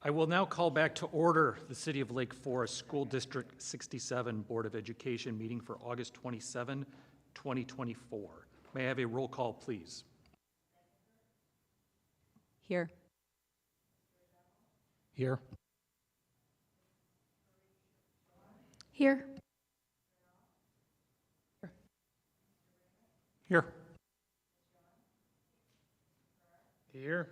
I will now call back to order the City of Lake Forest School District 67 Board of Education meeting for August 27, 2024. May I have a roll call, please? Here. Here. Here. Here. Here.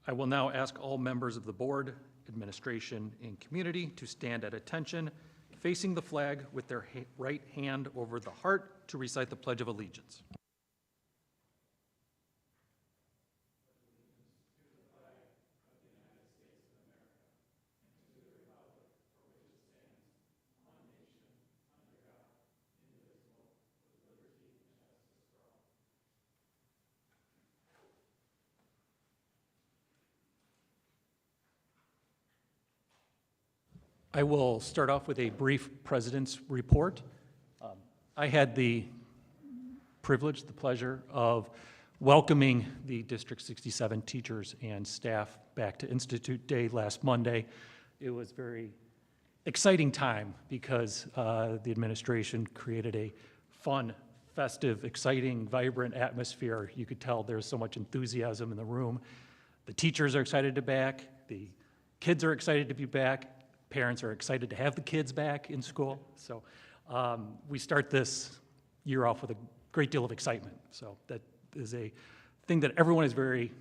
I will now ask all members of the board, administration, and community to stand at attention, facing the flag with their right hand over the heart to recite the Pledge of Allegiance. I will start off with a brief president's report. I had the privilege, the pleasure of welcoming the District 67 teachers and staff back to Institute Day last Monday. It was a very exciting time because the administration created a fun, festive, exciting, vibrant atmosphere. You could tell there's so much enthusiasm in the room. The teachers are excited to be back. The kids are excited to be back. Parents are excited to have the kids back in school. So we start this year off with a great deal of excitement. So that is a thing that everyone is very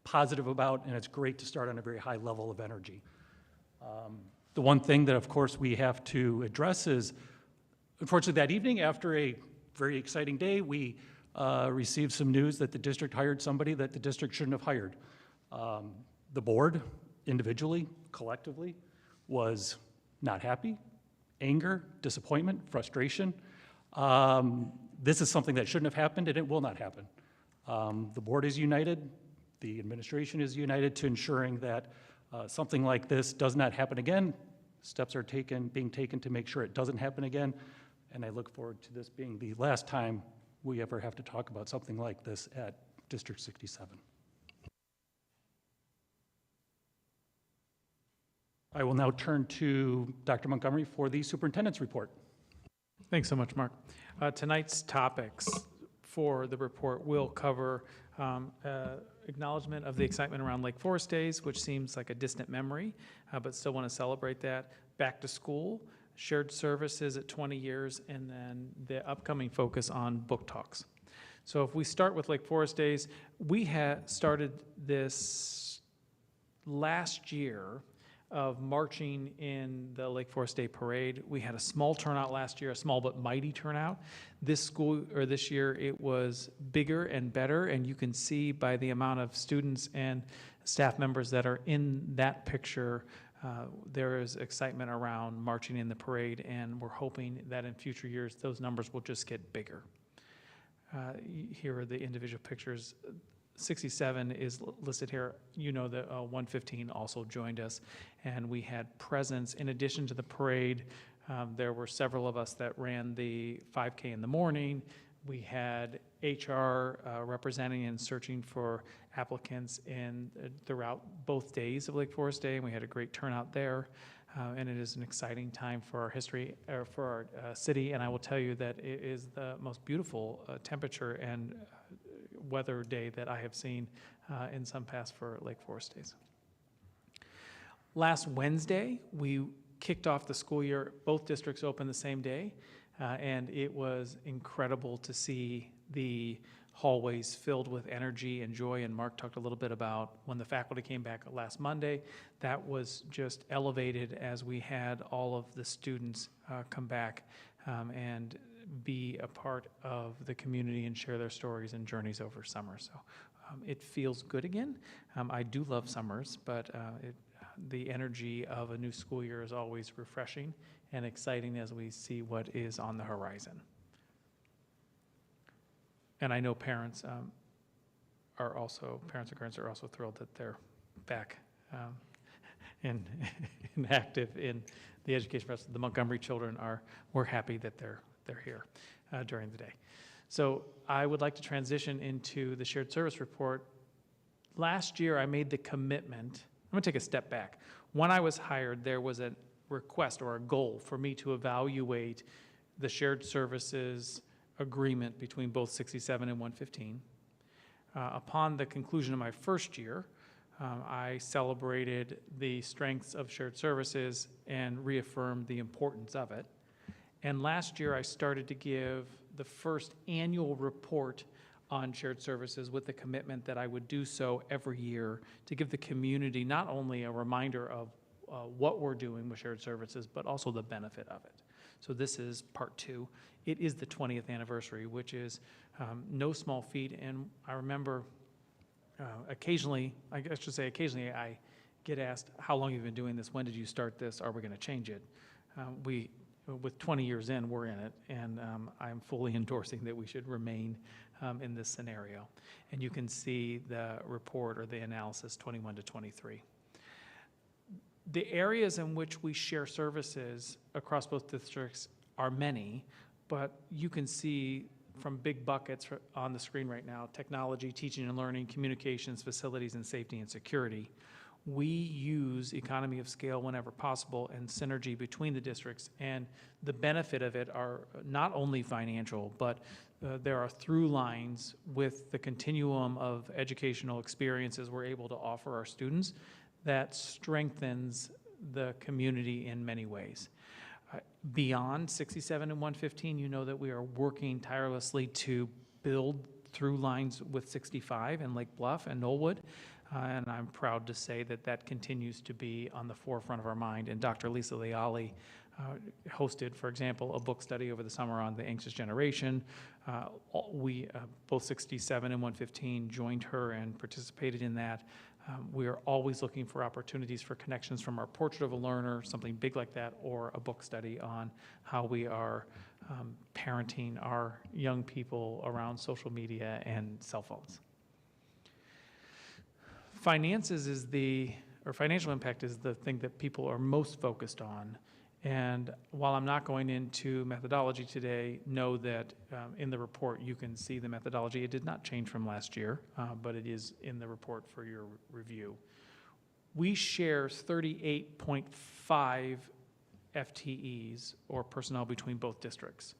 positive about, and it's great to start on a very high level of energy. The one thing that, of course, we have to address is, unfortunately, that evening after a very exciting day, we received some news that the district hired somebody that the district shouldn't have hired. The board, individually, collectively, was not happy, anger, disappointment, frustration. This is something that shouldn't have happened, and it will not happen. The board is united, the administration is united to ensuring that something like this does not happen again. Steps are being taken to make sure it doesn't happen again, and I look forward to this being the last time we ever have to talk about something like this at District 67. I will now turn to Dr. Montgomery for the superintendent's report. Thanks so much, Mark. Tonight's topics for the report will cover acknowledgement of the excitement around Lake Forest Days, which seems like a distant memory, but still want to celebrate that. Back to school, shared services at 20 years, and then the upcoming focus on book talks. So if we start with Lake Forest Days, we had started this last year of marching in the Lake Forest Day Parade. We had a small turnout last year, a small but mighty turnout. This year it was bigger and better, and you can see by the amount of students and staff members that are in that picture, there is excitement around marching in the parade, and we're hoping that in future years those numbers will just get bigger. Here are the individual pictures. 67 is listed here. You know that 115 also joined us, and we had presence. In addition to the parade, there were several of us that ran the 5K in the morning. We had HR representing and searching for applicants throughout both days of Lake Forest Day, and we had a great turnout there. And it is an exciting time for our history, or for our city, and I will tell you that it is the most beautiful temperature and weather day that I have seen in some past for Lake Forest Days. Last Wednesday, we kicked off the school year. Both districts opened the same day, and it was incredible to see the hallways filled with energy and joy, and Mark talked a little bit about when the faculty came back last Monday. That was just elevated as we had all of the students come back and be a part of the community and share their stories and journeys over summer. So it feels good again. I do love summers, but the energy of a new school year is always refreshing and exciting as we see what is on the horizon. And I know parents and parents are also thrilled that they're back and active in the education process. The Montgomery children we're happy that they're here during the day. So I would like to transition into the shared service report. last year I made the commitment, I'm gonna take a step back. When I was hired, there was a request or a goal for me to evaluate the shared services agreement between both 67 and 115. Upon the conclusion of my first year, I celebrated the strengths of shared services and reaffirmed the importance of it. And last year, I started to give the first annual report on shared services with the commitment that I would do so every year to give the community not only a reminder of what we're doing with shared services, but also the benefit of it. So this is part 2. It is the 20th anniversary, which is no small feat. And I remember occasionally, I should say occasionally, I get asked, how long have you been doing this? When did you start this? Are we going to change it? With 20 years in, we're in it, and I'm fully endorsing that we should remain in this scenario. And you can see the report or the analysis 21 to 23. The areas in which we share services across both districts are many, but you can see from big buckets on the screen right now: technology, teaching and learning, communications, facilities, and safety and security. We use economy of scale whenever possible and synergy between the districts, and the benefit of it are not only financial, but there are through lines with the continuum of educational experiences we're able to offer our students that strengthens the community in many ways. Beyond 67 and 115, you know that we are working tirelessly to build through lines with 65 and Lake Bluff and Knollwood. And I'm proud to say that that continues to be on the forefront of our mind. And Dr. Lisa Leali hosted, for example, a book study over the summer on the anxious generation. Both 67 and 115 joined her and participated in that. We are always looking for opportunities for connections from our Portrait of a Learner, something big like that, or a book study on how we are parenting our young people around social media and cell phones. Financial impact is the thing that people are most focused on. And while I'm not going into methodology today, know that in the report you can see the methodology. It did not change from last year, but it is in the report for your review. We share 38.5 FTEs, or personnel, between both districts.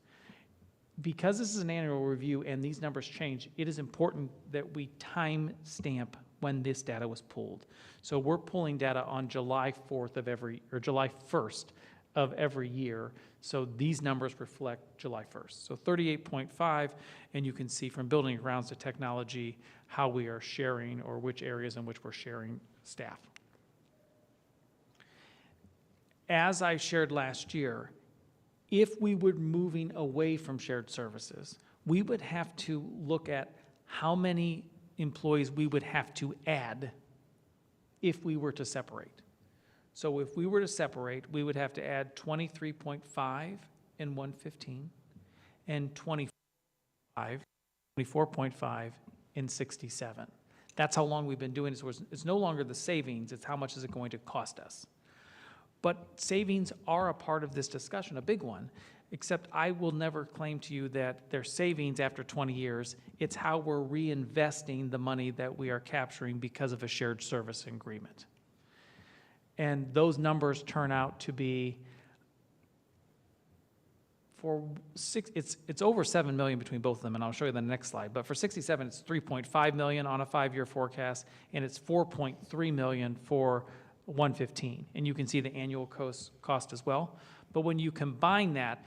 Because this is an annual review and these numbers change, it is important that we time stamp when this data was pulled. So we're pulling data on July 1st of every year. So these numbers reflect July 1st. So 38.5, and you can see from building and grounds to technology how we are sharing, or which areas in which we're sharing staff. As I shared last year, if we were moving away from shared services, we would have to look at how many employees we would have to add if we were to separate. So if we were to separate, we would have to add 23.5 in 115 and 24.5 in 67. That's how long we've been doing this. It's no longer the savings, it's how much is it going to cost us. But savings are a part of this discussion, a big one, except I will never claim to you that they're savings after 20 years. It's how we're reinvesting the money that we are capturing because of a shared service agreement. And those numbers turn out to be, it's over 7 million between both of them, and I'll show you the next slide. But for 67, it's 3.5 million on a 5-year forecast, and it's 4.3 million for 115. And you can see the annual cost as well. But when you combine that,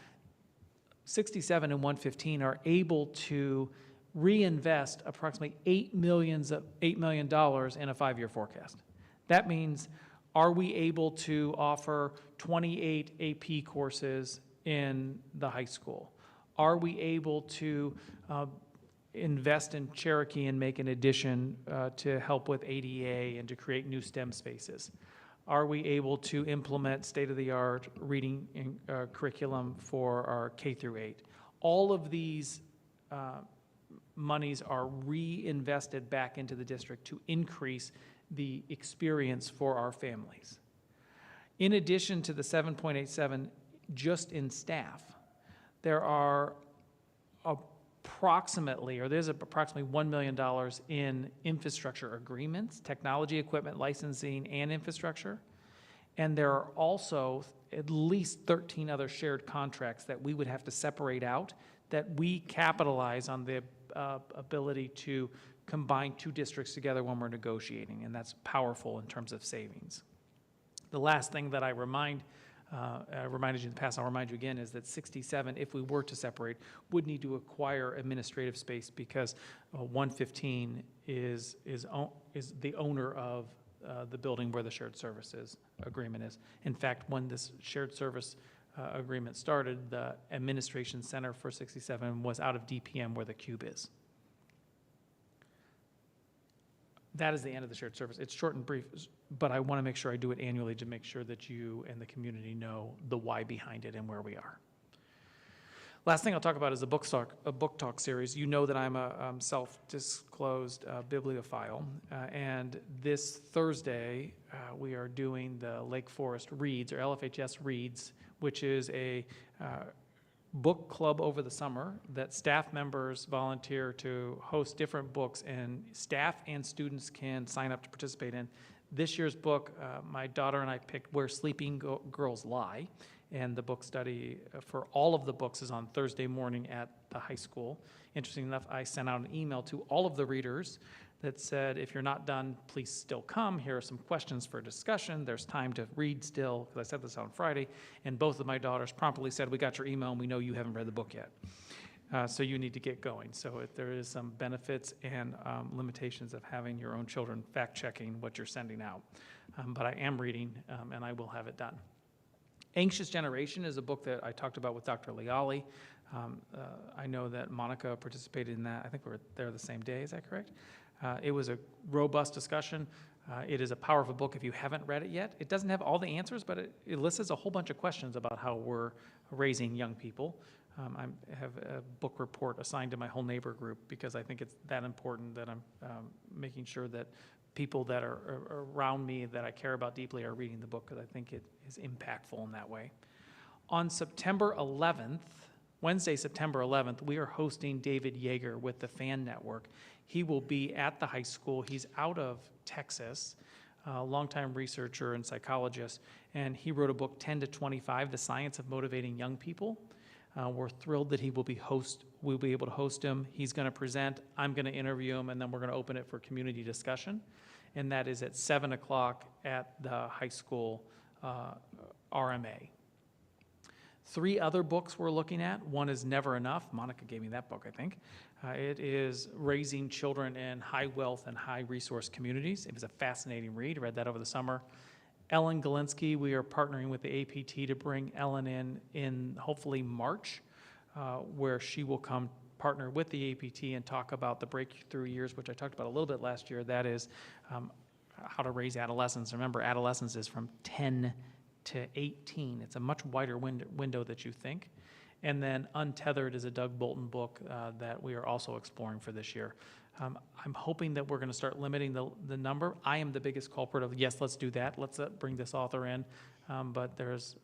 67 and 115 are able to reinvest approximately $8 million in a 5-year forecast. That means, are we able to offer 28 AP courses in the high school? Are we able to invest in Cherokee and make an addition to help with ADA and to create new STEM spaces? Are we able to implement state-of-the-art reading curriculum for our K through 8? All of these monies are reinvested back into the district to increase the experience for our families. In addition to the 7.87 just in staff, there are there's approximately $1 million in infrastructure agreements, technology, equipment, licensing, and infrastructure. And there are also at least 13 other shared contracts that we would have to separate out that we capitalize on the ability to combine two districts together when we're negotiating, and that's powerful in terms of savings. The last thing that I reminded you in the past, I'll remind you again, is that 67, if we were to separate, would need to acquire administrative space because 115 is the owner of the building where the shared services agreement is. In fact, when this shared service agreement started, the administration center for 67 was out of DPM where the cube is. That is the end of the shared service. It's short and brief, but I want to make sure I do it annually to make sure that you and the community know the why behind it and where we are. Last thing I'll talk about is a book talk series. You know that I'm a self-disclosed bibliophile, and this Thursday we are doing the Lake Forest Reads, or LFHS Reads, which is a book club over the summer that staff members volunteer to host different books, and staff and students can sign up to participate in. This year's book, my daughter and I picked Where Sleeping Girls Lie, and the book study for all of the books is on Thursday morning at the high school. Interesting enough, I sent out an email to all of the readers that said, if you're not done, please still come. Here are some questions for discussion. There's time to read still, because I said this on Friday, and both of my daughters promptly said, we got your email and we know you haven't read the book yet. So you need to get going. So there is some benefits and limitations of having your own children fact-checking what you're sending out. But I am reading, and I will have it done. Anxious Generation is a book that I talked about with Dr. Leali. I know that Monica participated in that. I think we were there the same day, is that correct? It was a robust discussion. It is a powerful book if you haven't read it yet. It doesn't have all the answers, but it lists a whole bunch of questions about how we're raising young people. I have a book report assigned to my whole neighbor group because I think it's that important that I'm making sure that people that are around me that I care about deeply are reading the book, because I think it is impactful in that way. On September 11th, Wednesday, September 11th, we are hosting David Yeager with the FAN Network. He will be at the high school. He's out of Texas, a longtime researcher and psychologist, and he wrote a book, 10 to 25, The Science of Motivating Young People. We're thrilled that we'll be able to host him. He's going to present, I'm going to interview him, and then we're going to open it for community discussion. And that is at 7 o'clock at the high school RMA. 3 other books we're looking at. One is Never Enough. Monica gave me that book, I think. It is Raising Children in High Wealth and High Resource Communities. It was a fascinating read. I read that over the summer. Ellen Galinsky, we are partnering with the APT to bring Ellen in hopefully March, where she will come partner with the APT and talk about the breakthrough years, which I talked about a little bit last year. That is how to raise adolescents. Remember, adolescence is from 10 to 18. It's a much wider window that you think. And then Untethered is a Doug Bolton book that we are also exploring for this year. I'm hoping that we're going to start limiting the number. I am the biggest culprit of, yes, let's do that. Let's bring this author in. But there's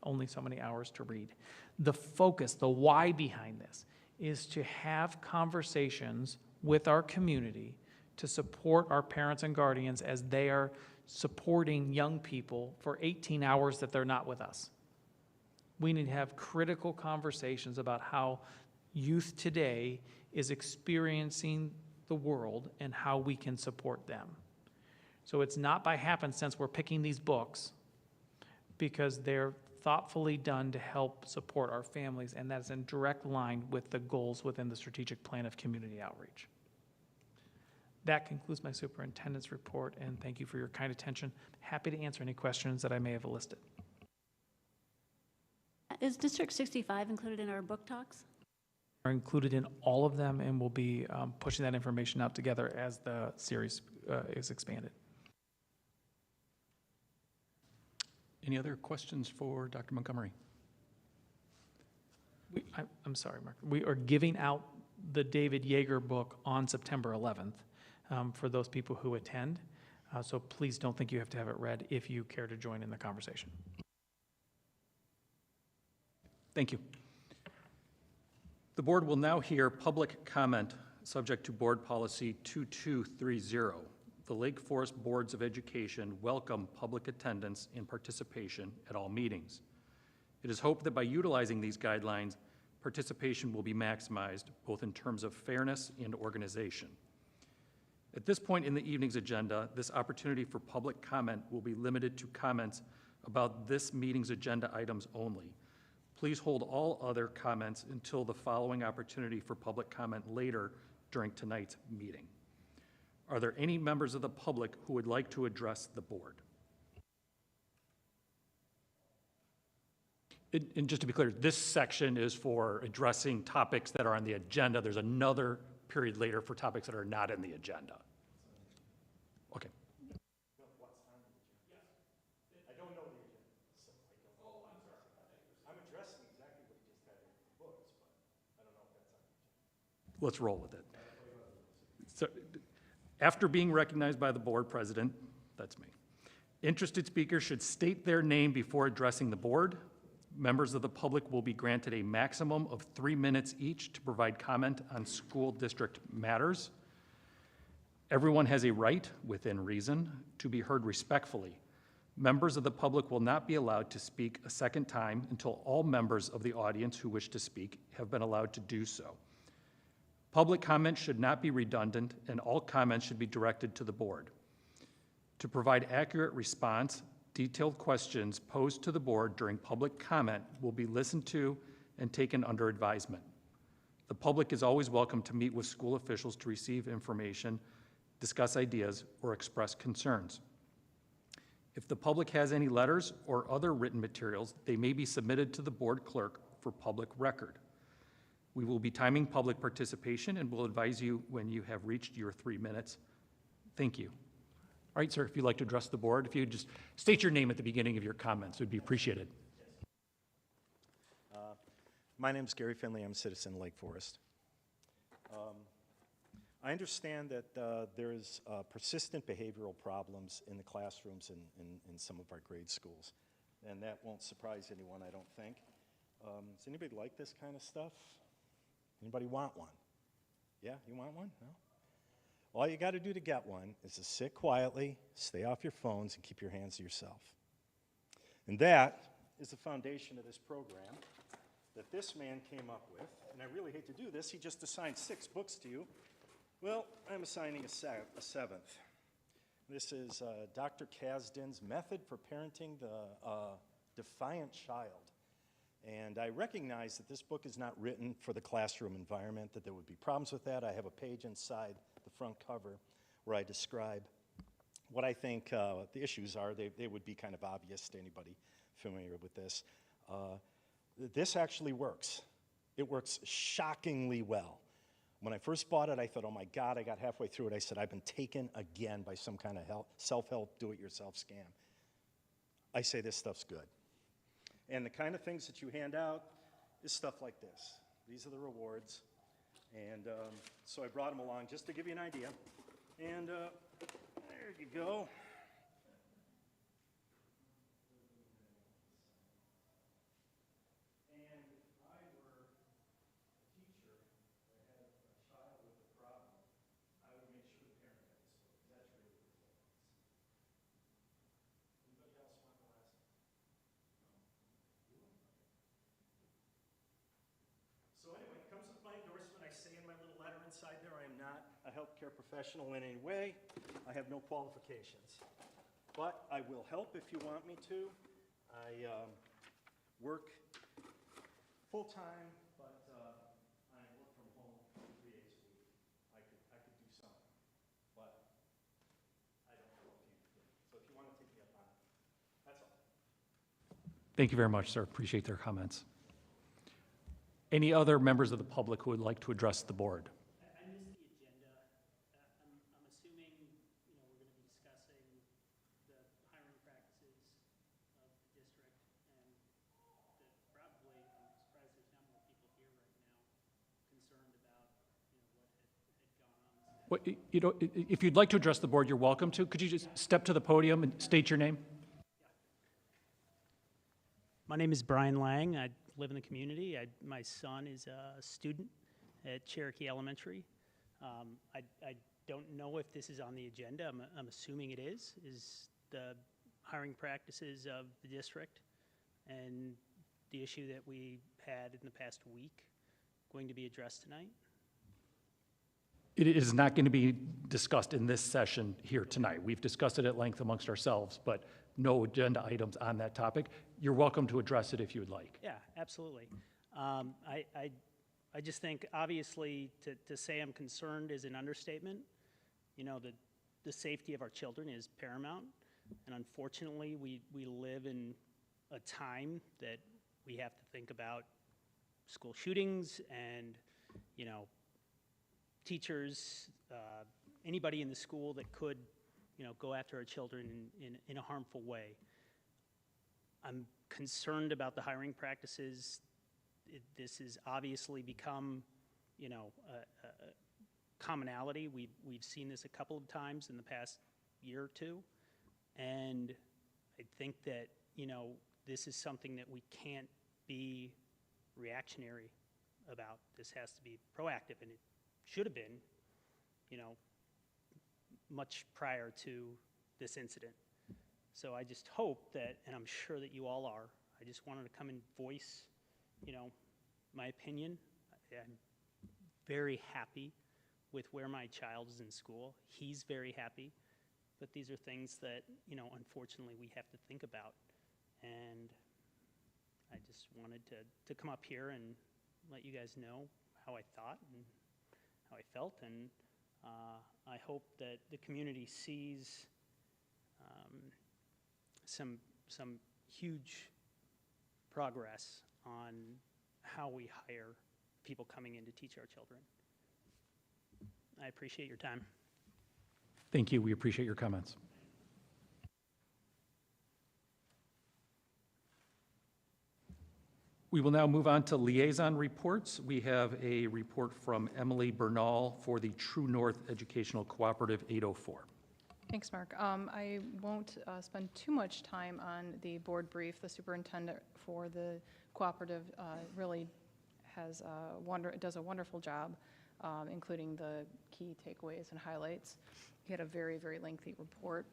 only so many hours to read. The focus, the why behind this, is to have conversations with our community to support our parents and guardians as they are supporting young people for 18 hours that they're not with us. We need to have critical conversations about how youth today is experiencing the world and how we can support them. So it's not by happenstance we're picking these books, because they're thoughtfully done to help support our families, and that's in direct line with the goals within the strategic plan of community outreach. That concludes my superintendent's report, and thank you for your kind attention. Happy to answer any questions that I may have elicited. Is District 65 included in our book talks? Are included in all of them, and we'll be pushing that information out together as the series is expanded. Any other questions for Dr. Montgomery? I'm sorry, Mark. We are giving out the David Yeager book on September 11th for those people who attend. So please don't think you have to have it read if you care to join in the conversation. Thank you. The board will now hear public comment subject to Board Policy 2230. The Lake Forest Boards of Education welcome public attendance and participation at all meetings. It is hoped that by utilizing these guidelines, participation will be maximized, both in terms of fairness and organization. At this point in the evening's agenda, this opportunity for public comment will be limited to comments about this meeting's agenda items only. Please hold all other comments until the following opportunity for public comment later during tonight's meeting. Are there any members of the public who would like to address the board? And just to be clear, this section is for addressing topics that are on the agenda. There's another period later for topics that are not in the agenda. Okay. Let's roll with it. So, after being recognized by the board president, that's me, interested speakers should state their name before addressing the board. Members of the public will be granted a maximum of 3 minutes each to provide comment on school district matters. Everyone has a right, within reason, to be heard respectfully. Members of the public will not be allowed to speak a second time until all members of the audience who wish to speak have been allowed to do so. Public comment should not be redundant, and all comments should be directed to the board. To provide accurate response, detailed questions posed to the board during public comment will be listened to and taken under advisement. The public is always welcome to meet with school officials to receive information, discuss ideas, or express concerns. If the public has any letters or other written materials, they may be submitted to the board clerk for public record. We will be timing public participation and will advise you when you have reached your 3 minutes. Thank you. All right, sir, if you'd like to address the board, if you would just state your name at the beginning of your comments, it would be appreciated. My name is Gary Finley. I'm a citizen of Lake Forest. I understand that there's persistent behavioral problems in the classrooms in some of our grade schools, and that won't surprise anyone, I don't think. Does anybody like this kind of stuff? Anybody want one? Yeah, you want one? No? All you got to do to get one is to sit quietly, stay off your phones, and keep your hands to yourself. And that is the foundation of this program that this man came up with. And I really hate to do this. He just assigned 6 books to you. Well, I'm assigning a 7th. This is Dr. Kasdan's Method for Parenting the Defiant Child. And I recognize that this book is not written for the classroom environment, that there would be problems with that. I have a page inside the front cover where I describe what I think the issues are. They would be kind of obvious to anybody familiar with this. This actually works. It works shockingly well. When I first bought it, I thought, oh my God, I got halfway through it. I said, I've been taken again by some kind of self-help, do-it-yourself scam. I say this stuff's good. And the kind of things that you hand out is stuff like this. These are the rewards. And so I brought them along just to give you an idea. And there you go. And if I were a teacher that had a child with a problem, I would make sure the parent got this book, because that's really what it is. Anybody else want the last one? So anyway, it comes with my endorsement. I say in my little letter inside there, I am not a healthcare professional in any way. I have no qualifications. But I will help if you want me to. I work full-time, but I work from home 3 days a week. I could do something, but I don't know if you can. So if you want to take me up on it, that's all. Thank you very much, sir. Appreciate their comments. Any other members of the public who would like to address the board? I missed the agenda. I'm assuming, we're going to be discussing the hiring practices of the district, and that probably, I'm surprised there's not more people here right now concerned about, what had gone on. If you'd like to address the board, you're welcome to. Could you just step to the podium and state your name? My name is Brian Lang. live in the community. My son is a student at Cherokee Elementary. I don't know if this is on the agenda. I'm assuming it is the hiring practices of the district and the issue that we had in the past week going to be addressed tonight? It is not going to be discussed in this session here tonight. We've discussed it at length amongst ourselves, but no agenda items on that topic. You're welcome to address it if you would like. Yeah, absolutely. I just think, obviously, to say I'm concerned is an understatement. You know, the safety of our children is paramount, and unfortunately, we live in a time that we have to think about school shootings and, you know, teachers, anybody in the school that could, you know, go after our children in a harmful way. I'm concerned about the hiring practices. This has obviously become, you know, a commonality. We've seen this a couple of times in the past year or two, and I think that, you know, this is something that we can't be reactionary about. This has to be proactive, and it should have been, you know, much prior to this incident. So I just hope that, and I'm sure that you all are, I just wanted to come and voice, you know, my opinion. I'm very happy with where my child is in school. He's very happy, but these are things that, you know, unfortunately we have to think about. And I just wanted to come up here and let you guys know how I thought and how I felt, and I hope that the community sees some huge progress on how we hire people coming in to teach our children. I appreciate your time. Thank you. We appreciate your comments. We will now move on to liaison reports. We have a report from Emily Bernal for the True North Educational Cooperative 804. Thanks, Mark. I won't spend too much time on the board brief. The superintendent for the cooperative really has does a wonderful job, including the key takeaways and highlights. He had a very, very lengthy report,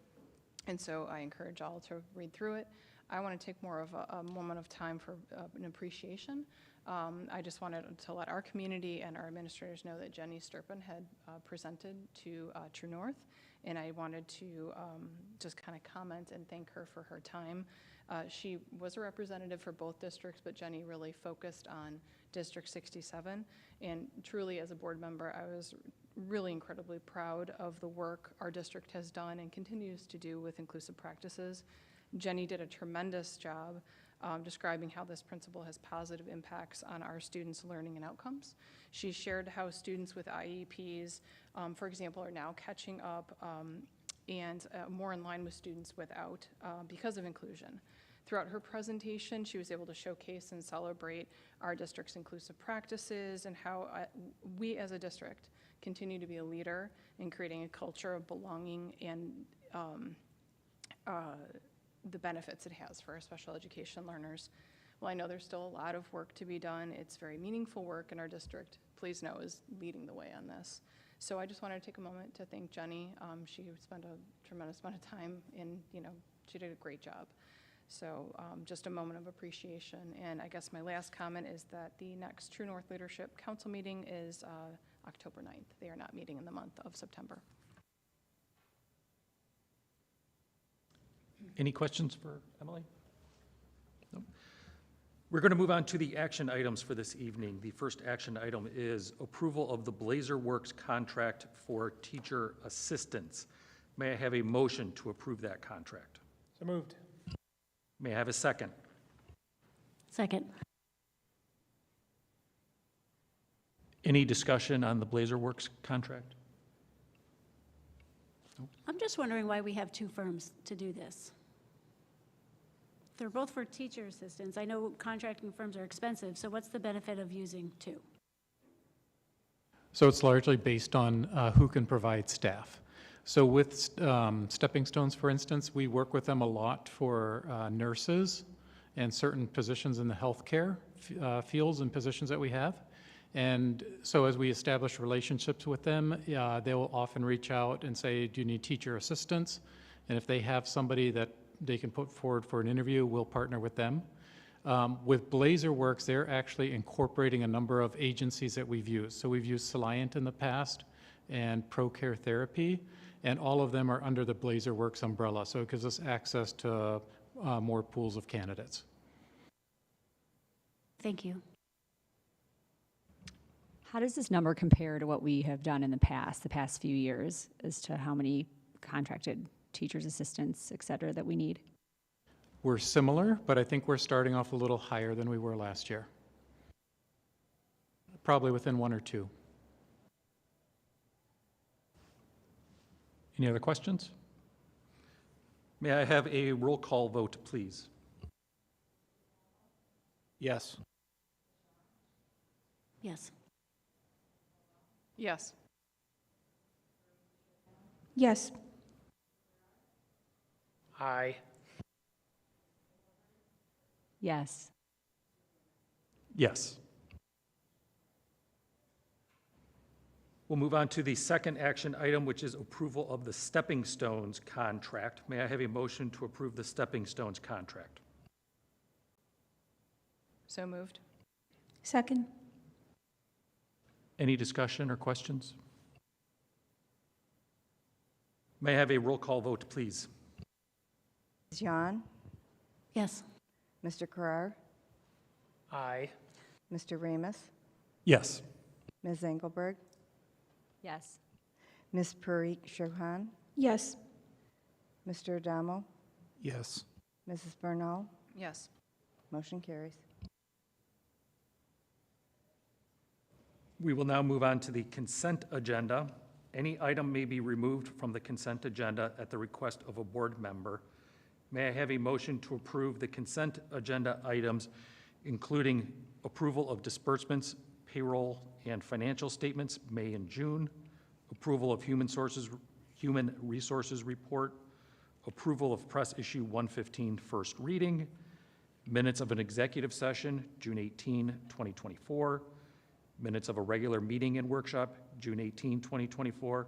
and so I encourage all to read through it. I want to take more of a moment of time for an appreciation. I just wanted to let our community and our administrators know that Jenny Sturpin had presented to True North, and I wanted to just kind of comment and thank her for her time. She was a representative for both districts, but Jenny really focused on District 67, and truly as a board member, I was really incredibly proud of the work our district has done and continues to do with inclusive practices. Jenny did a tremendous job describing how this principle has positive impacts on our students' learning and outcomes. She shared how students with IEPs, for example, are now catching up and more in line with students without because of inclusion. Throughout her presentation, she was able to showcase and celebrate our district's inclusive practices and how we as a district continue to be a leader in creating a culture of belonging and the benefits it has for our special education learners. Well, I know there's still a lot of work to be done. It's very meaningful work, and our district, please know, is leading the way on this. So I just wanted to take a moment to thank Jenny. She spent a tremendous amount of time in, you know, she did a great job. So just a moment of appreciation. And I guess my last comment is that the next True North Leadership Council meeting is October 9th. They are not meeting in the month of September. Any questions for Emily? No. We're going to move on to the action items for this evening. The first action item is approval of the Blazer Works contract for teacher assistants. May I have a motion to approve that contract? So moved. May I have a second? Second. Any discussion on the Blazer Works contract? I'm just wondering why we have two firms to do this. They're both for teacher assistants. I know contracting firms are expensive, so what's the benefit of using two? So it's largely based on who can provide staff. So with Stepping Stones, for instance, we work with them a lot for nurses and certain positions in the healthcare fields and positions that we have. And so as we establish relationships with them, they will often reach out and say, do you need teacher assistants? And if they have somebody that they can put forward for an interview, we'll partner with them. With BlazerWorks, they're actually incorporating a number of agencies that we've used. So we've used Soliant in the past and ProCare Therapy, and all of them are under the BlazerWorks umbrella. So it gives us access to more pools of candidates. Thank you. How does this number compare to what we have done in the past few years, as to how many contracted teachers, assistants, et cetera, that we need? We're similar, but I think we're starting off a little higher than we were last year. Probably within 1 or 2. Any other questions? May I have a roll call vote, please? Yes. Yes. Yes. Yes. Aye. Yes. Yes. We'll move on to the second action item, which is approval of the Stepping Stones contract. May I have a motion to approve the Stepping Stones contract? So moved. Second. Any discussion or questions? May I have a roll call vote, please? Ms. John, Yes. Mr. Carrar, Aye. Mr. Remus, Yes. Ms. Engelberg, Yes. Ms. Parikh Chauhan, Yes. Mr. Adamo, Yes. Mrs. Bernal. Yes. Motion carries. We will now move on to the consent agenda. Any item may be removed from the consent agenda at the request of a board member. May I have a motion to approve the consent agenda items, including approval of disbursements, payroll, and financial statements, May and June, approval of human resources report, approval of press issue 115 first reading, minutes of an executive session, June 18, 2024, minutes of a regular meeting and workshop, June 18, 2024,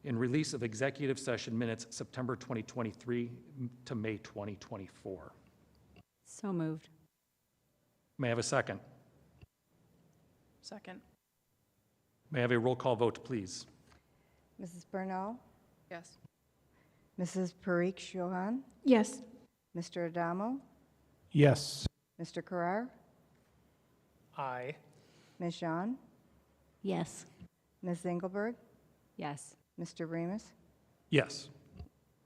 and release of executive session minutes, September 2023 to May 2024. So moved. May I have a second? Second. May I have a roll call vote, please? Mrs. Bernal, Yes. Mrs. Parikh Chauhan, Yes. Mr. Adamo, Yes. Mr. Carrar, Aye. Ms. John, Yes. Ms. Engelberg, Yes. Mr. Remus. Yes.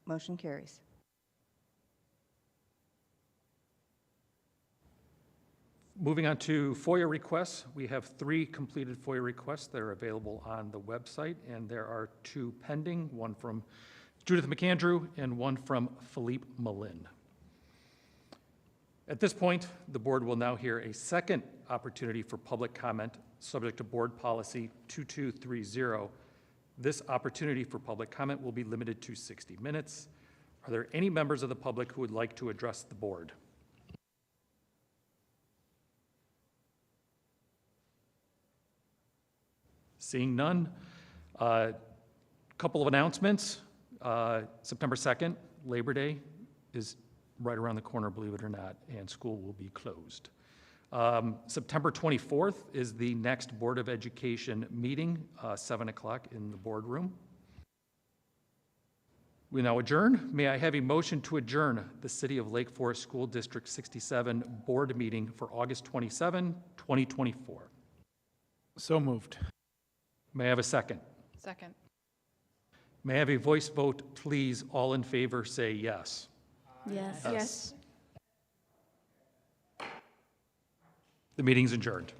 Motion carries. Moving on to FOIA requests, we have 3 completed FOIA requests that are available on the website, and there are 2 pending, one from Judith McAndrew and one from Philippe Malin. At this point, the board will now hear a second opportunity for public comment subject to Board Policy 2230. This opportunity for public comment will be limited to 60 minutes. Are there any members of the public who would like to address the board? Seeing none, couple of announcements. September 2nd, Labor Day, is right around the corner, believe it or not, and school will be closed. September 24th is the next Board of Education meeting, 7 o'clock in the boardroom. We now adjourn. May I have a motion to adjourn the City of Lake Forest School District 67 Board meeting for August 27, 2024? So moved. May I have a second? Second. May I have a voice vote, please? All in favor, say yes. Yes. Yes. The meeting's adjourned.